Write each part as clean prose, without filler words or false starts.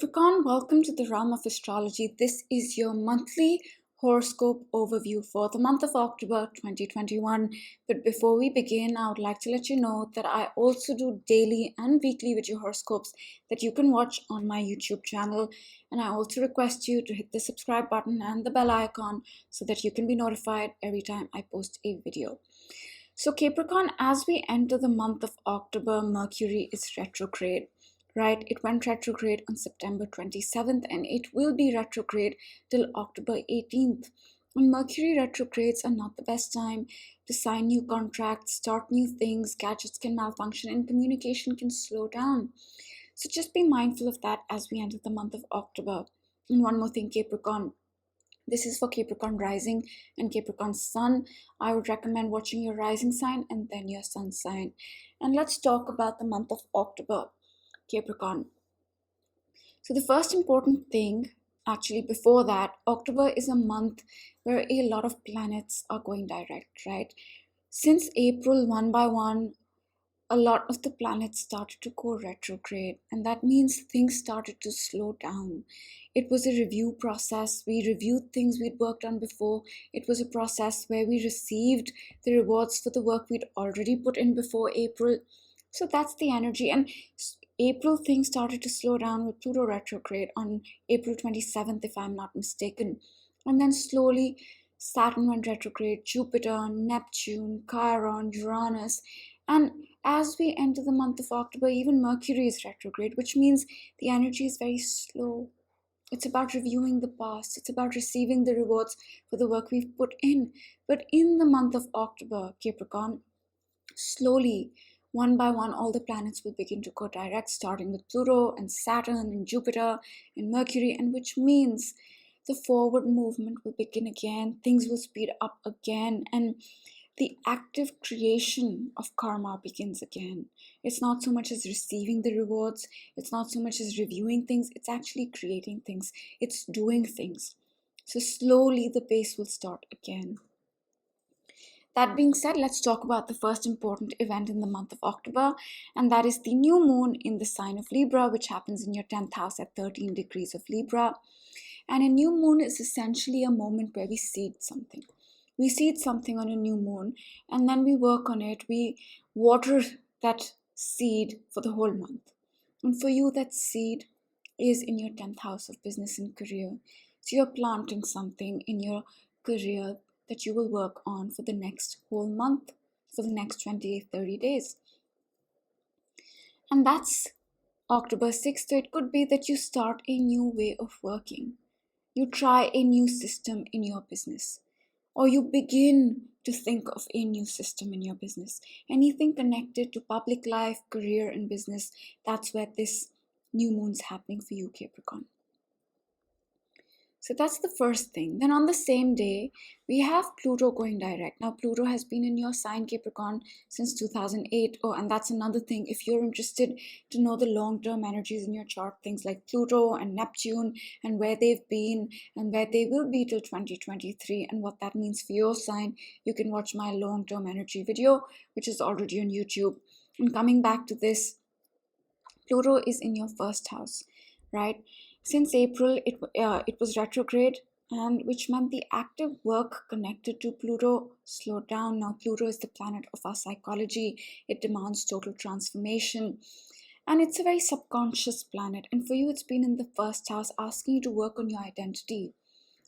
Capricorn, welcome to the realm of astrology. This is your monthly horoscope overview for the month of October 2021. But before we begin, I would like to let you know that I also do daily and weekly video horoscopes that you can watch on my YouTube channel. And I also request you to hit the subscribe button and the bell icon so that you can be notified every time I post a video. So Capricorn, as we enter the month of October, Mercury is retrograde. Right, it went retrograde on September 27th and it will be retrograde till October 18th. And Mercury retrogrades are not the best time to sign new contracts, start new things, gadgets can malfunction, and communication can slow down. So just be mindful of that as we enter the month of October. And one more thing, Capricorn. This is for Capricorn rising and Capricorn sun. I would recommend watching your rising sign and then your sun sign. And let's talk about the month of October. Capricorn. So the first important thing, actually before that, October is a month where a lot of planets are going direct, right? Since April, one by one, a lot of the planets started to go retrograde, and that means things started to slow down. It was a review process. We reviewed things we'd worked on before. It was a process where we received the rewards for the work we'd already put in before April. So that's the energy. And April, things started to slow down with Pluto retrograde on April 27th, if I'm not mistaken. And then slowly, Saturn went retrograde, Jupiter, Neptune, Chiron, Uranus. And as we enter the month of October, even Mercury is retrograde, which means the energy is very slow. It's about reviewing the past. It's about receiving the rewards for the work we've put in. But in the month of October, Capricorn, slowly, one by one, all the planets will begin to go direct, starting with Pluto and Saturn and Jupiter and Mercury, and which means the forward movement will begin again, things will speed up again, and the active creation of karma begins again. It's not so much as receiving the rewards, it's not so much as reviewing things, it's actually creating things, it's doing things. So slowly the pace will start again. That being said, let's talk about the first important event in the month of October, and that is the new moon in the sign of Libra, which happens in your 10th house at 13 degrees of Libra. And a new moon is essentially a moment where we seed something. We seed something on a new moon, and then we work on it. We water that seed for the whole month. And for you, that seed is in your 10th house of business and career. So you're planting something in your career that you will work on for the next whole month, for the next 30 days. And that's October 6th. So it could be that you start a new way of working. You try a new system in your business. Or you begin to think of a new system in your business. Anything connected to public life, career, and business, that's where this new moon's happening for you, Capricorn. So that's the first thing. Then on the same day, we have Pluto going direct. Now, Pluto has been in your sign, Capricorn, since 2008. Oh, and that's another thing. If you're interested to know the long-term energies in your chart, things like Pluto and Neptune and where they've been and where they will be till 2023 and what that means for your sign, you can watch my long-term energy video, which is already on YouTube. And coming back to this, Pluto is in your first house, right? Since April, it was retrograde, and which meant the active work connected to Pluto slowed down. Now, Pluto is the planet of our psychology. It demands total transformation. And it's a very subconscious planet. And for you, it's been in the first house, asking you to work on your identity,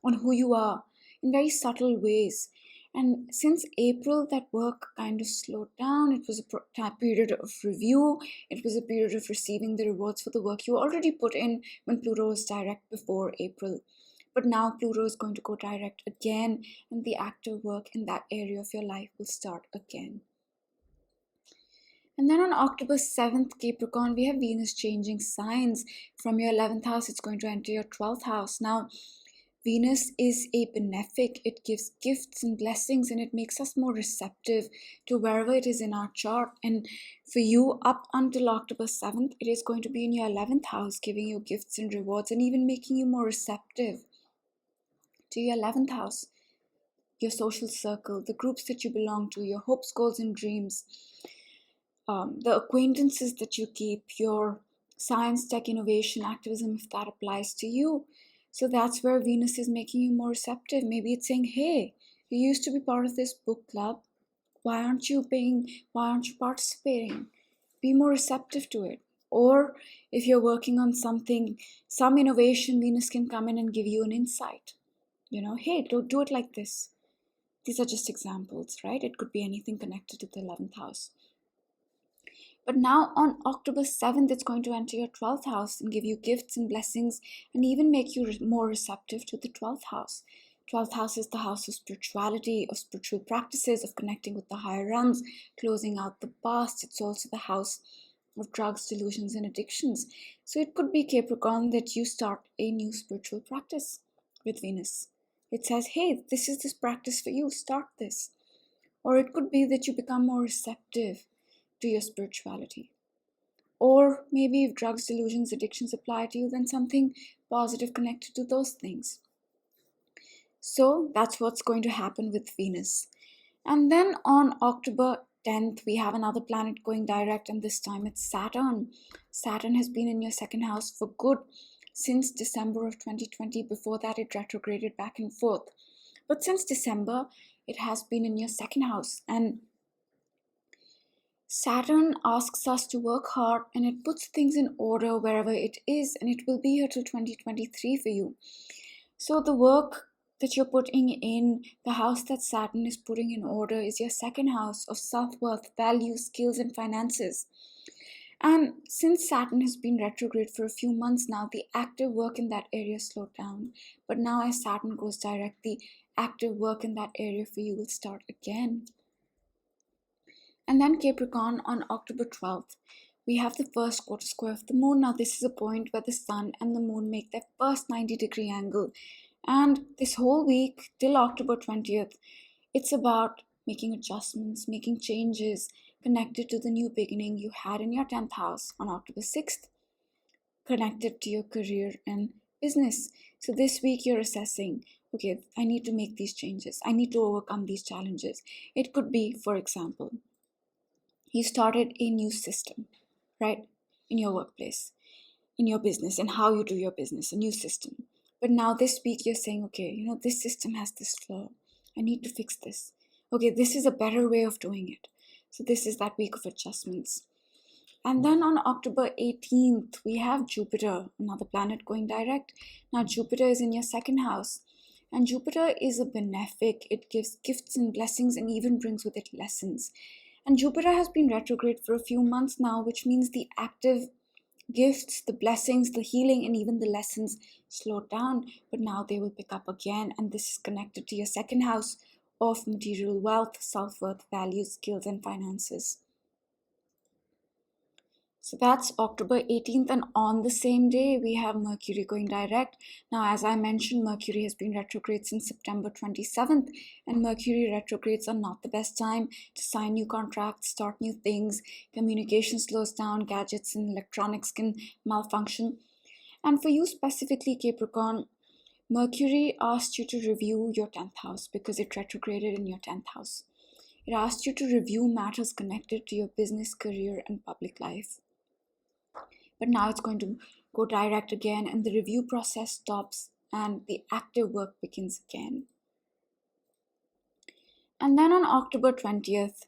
on who you are, in very subtle ways. And since April, that work kind of slowed down. It was a period of review. It was a period of receiving the rewards for the work you already put in when Pluto was direct before April. But now Pluto is going to go direct again, and the active work in that area of your life will start again. And then on October 7th, Capricorn, we have Venus changing signs. From your 11th house, it's going to enter your 12th house. Now, Venus is a benefic. It gives gifts and blessings, and it makes us more receptive to wherever it is in our chart. And for you, up until October 7th, it is going to be in your 11th house, giving you gifts and rewards and even making you more receptive to your 11th house, your social circle, the groups that you belong to, your hopes, goals, and dreams, the acquaintances that you keep, your science, tech, innovation, activism, if that applies to you. So that's where Venus is making you more receptive. Maybe it's saying, hey, you used to be part of this book club. Why aren't you participating? Be more receptive to it. Or if you're working on something, some innovation, Venus can come in and give you an insight. Hey, don't do it like this. These are just examples, right? It could be anything connected to the 11th house. But now on October 7th, it's going to enter your 12th house and give you gifts and blessings and even make you more receptive to the 12th house. 12th house is the house of spirituality, of spiritual practices, of connecting with the higher realms, closing out the past. It's also the house of drugs, delusions, and addictions. So it could be, Capricorn, that you start a new spiritual practice with Venus. It says, hey, this is this practice for you, start this. Or it could be that you become more receptive to your spirituality. Or maybe if drugs, delusions, addictions apply to you, then something positive connected to those things. So that's what's going to happen with Venus. And then on October 10th, we have another planet going direct, and this time it's Saturn. Saturn has been in your second house for good since December of 2020. Before that, it retrograded back and forth. But since December, it has been in your second house. And Saturn asks us to work hard, and it puts things in order wherever it is, and it will be here till 2023 for you. So the work that you're putting in, the house that Saturn is putting in order, is your second house of self-worth, value, skills, and finances. And since Saturn has been retrograde for a few months now, the active work in that area slowed down. But now as Saturn goes direct, the active work in that area for you will start again. And then Capricorn, on October 12th, we have the first quarter square of the moon. Now this is a point where the sun and the moon make their first 90-degree angle. And this whole week till October 20th, it's about making adjustments, making changes connected to the new beginning you had in your 10th house on October 6th, connected to your career and business. So this week you're assessing, okay, I need to make these changes. I need to overcome these challenges. It could be, for example, you started a new system, right? In your workplace, in your business, and how you do your business, a new system. But now this week you're saying, okay, this system has this flaw. I need to fix this. Okay, this is a better way of doing it. So this is that week of adjustments. And then on October 18th, we have Jupiter, another planet going direct. Now Jupiter is in your second house. And Jupiter is a benefic. It gives gifts and blessings and even brings with it lessons. And Jupiter has been retrograde for a few months now, which means the active gifts, the blessings, the healing, and even the lessons slowed down, but now they will pick up again. And this is connected to your second house of material wealth, self-worth, values, skills, and finances. So that's October 18th, and on the same day, we have Mercury going direct. Now, as I mentioned, Mercury has been retrograde since September 27th, and Mercury retrogrades are not the best time to sign new contracts, start new things. Communication slows down, gadgets and electronics can malfunction. And for you specifically, Capricorn, Mercury asked you to review your 10th house because it retrograded in your 10th house. It asked you to review matters connected to your business, career, and public life. But now it's going to go direct again, and the review process stops and the active work begins again. And then on October 20th,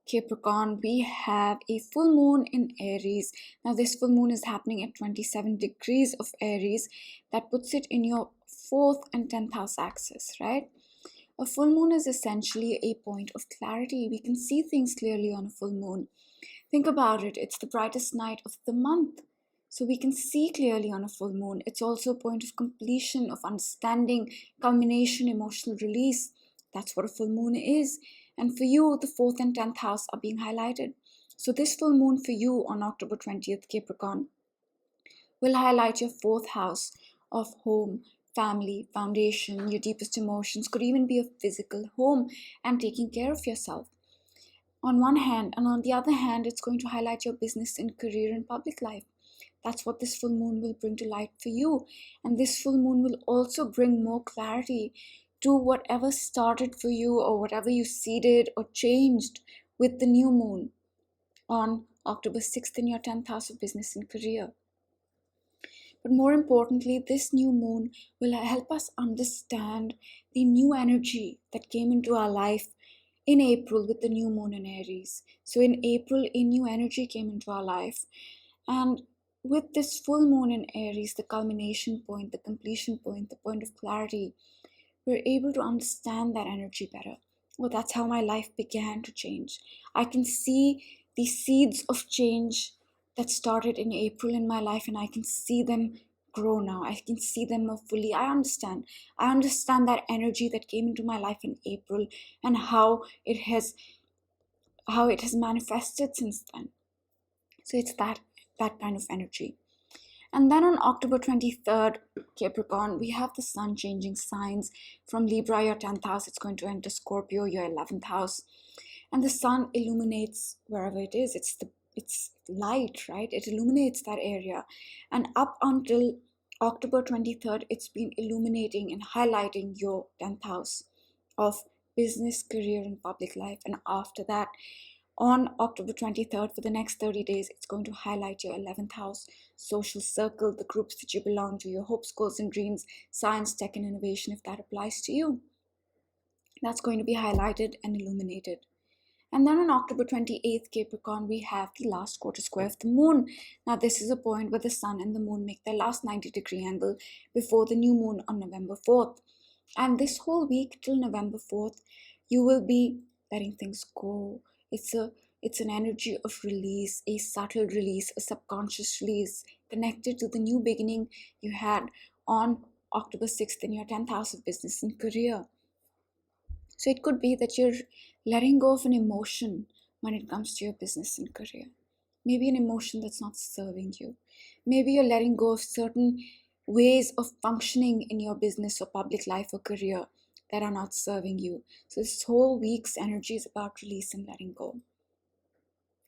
Capricorn, we have a full moon in Aries. Now this full moon is happening at 27 degrees of Aries. That puts it in your 4th and 10th house axis, right? A full moon is essentially a point of clarity. We can see things clearly on a full moon. Think about it. It's the brightest night of the month. So we can see clearly on a full moon. It's also a point of completion, of understanding, culmination, emotional release. That's what a full moon is. And for you, the 4th and 10th house are being highlighted. So this full moon for you on October 20th, Capricorn, will highlight your 4th house of home, family, foundation, your deepest emotions. Could even be a physical home and taking care of yourself on one hand. And on the other hand, it's going to highlight your business and career and public life. That's what this full moon will bring to light for you. And this full moon will also bring more clarity to whatever started for you or whatever you seeded or changed with the new moon on October 6th in your 10th house of business and career. But more importantly, this new moon will help us understand the new energy that came into our life in April with the new moon in Aries. So in April, a new energy came into our life. And with this full moon in Aries, the culmination point, the completion point, the point of clarity, we're able to understand that energy better. Well, that's how my life began to change. I can see the seeds of change that started in April in my life, and I can see them grow now. I can see them more fully. I understand. I understand that energy that came into my life in April and how it has manifested since then. So it's that kind of energy. And then on October 23rd, Capricorn, we have the sun changing signs from Libra, your 10th house. It's going to enter Scorpio, your 11th house. And the sun illuminates wherever it is. It's light, right? It illuminates that area. And up until October 23rd, it's been illuminating and highlighting your 10th house of business, career, and public life. And after that, on October 23rd, for the next 30 days, it's going to highlight your 11th house, social circle, the groups that you belong to, your hopes, goals, and dreams, science, tech, and innovation, if that applies to you. That's going to be highlighted and illuminated. And then on October 28th, Capricorn, we have the last quarter square of the moon. Now, this is a point where the sun and the moon make their last 90-degree angle before the new moon on November 4th. And this whole week till November 4th, you will be letting things go. It's an energy of release, a subtle release, a subconscious release connected to the new beginning you had on October 6th in your 10th house of business and career. So it could be that you're letting go of an emotion when it comes to your business and career. Maybe an emotion that's not serving you. Maybe you're letting go of certain ways of functioning in your business or public life or career that are not serving you. So this whole week's energy is about release and letting go.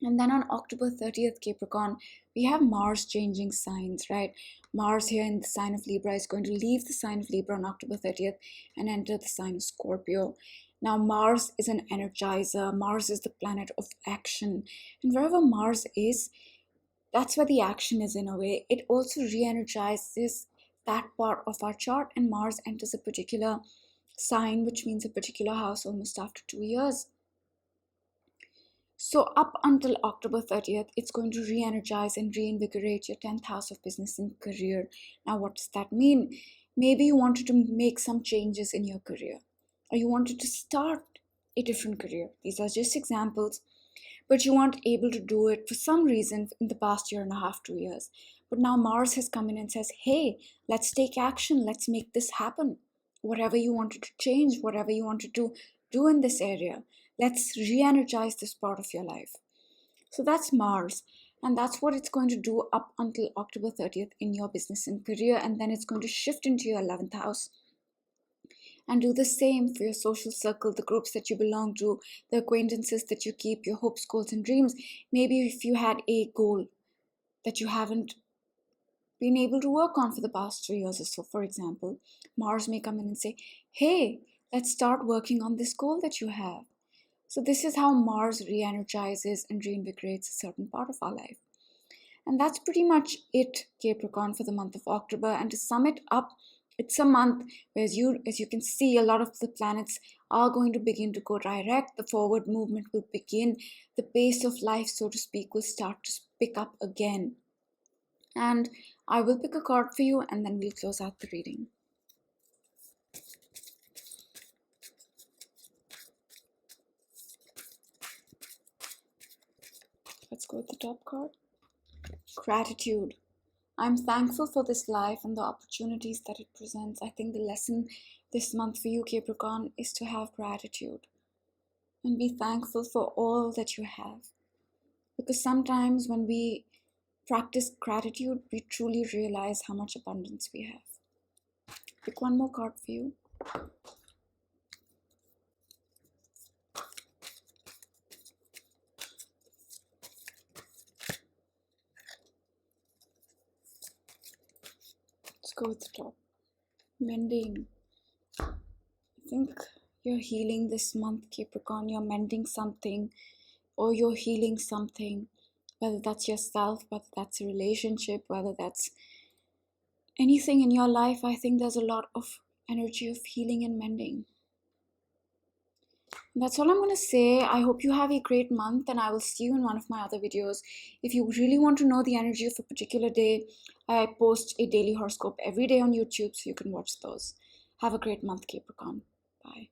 And then on October 30th, Capricorn, we have Mars changing signs, right? Mars here in the sign of Libra is going to leave the sign of Libra on October 30th and enter the sign of Scorpio. Now, Mars is an energizer. Mars is the planet of action. And wherever Mars is, that's where the action is in a way. It also re-energizes that part of our chart, and Mars enters a particular sign, which means a particular house, almost after 2 years. So up until October 30th, it's going to re-energize and reinvigorate your 10th house of business and career. Now, what does that mean? Maybe you wanted to make some changes in your career, or you wanted to start a different career. These are just examples, but you weren't able to do it for some reason in the past year and a half, 2 years. But now Mars has come in and says, hey, let's take action. Let's make this happen. Whatever you wanted to change, whatever you wanted to do in this area, let's re-energize this part of your life. So that's Mars. And that's what it's going to do up until October 30th in your business and career. And then it's going to shift into your 11th house and do the same for your social circle, the groups that you belong to, the acquaintances that you keep, your hopes, goals, and dreams. Maybe if you had a goal that you haven't been able to work on for the past 3 years or so, for example, Mars may come in and say, hey, let's start working on this goal that you have. So this is how Mars re-energizes and reinvigorates a certain part of our life. And that's pretty much it, Capricorn, for the month of October. And to sum it up, it's a month where, as you can see, a lot of the planets are going to begin to go direct. The forward movement will begin. The pace of life, so to speak, will start to pick up again. And I will pick a card for you, and then we'll close out the reading. Let's go with the top card. Gratitude. I'm thankful for this life and the opportunities that it presents. I think the lesson this month for you, Capricorn, is to have gratitude and be thankful for all that you have. Because sometimes when we practice gratitude, we truly realize how much abundance we have. Pick one more card for you. Let's go with the top. Mending. I think you're healing this month, Capricorn. You're mending something, or you're healing something, whether that's yourself, whether that's a relationship, whether that's anything in your life, I think there's a lot of energy of healing and mending. That's all I'm going to say. I hope you have a great month, and I will see you in one of my other videos. If you really want to know the energy of a particular day, I post a daily horoscope every day on YouTube, so you can watch those. Have a great month, Capricorn. Bye.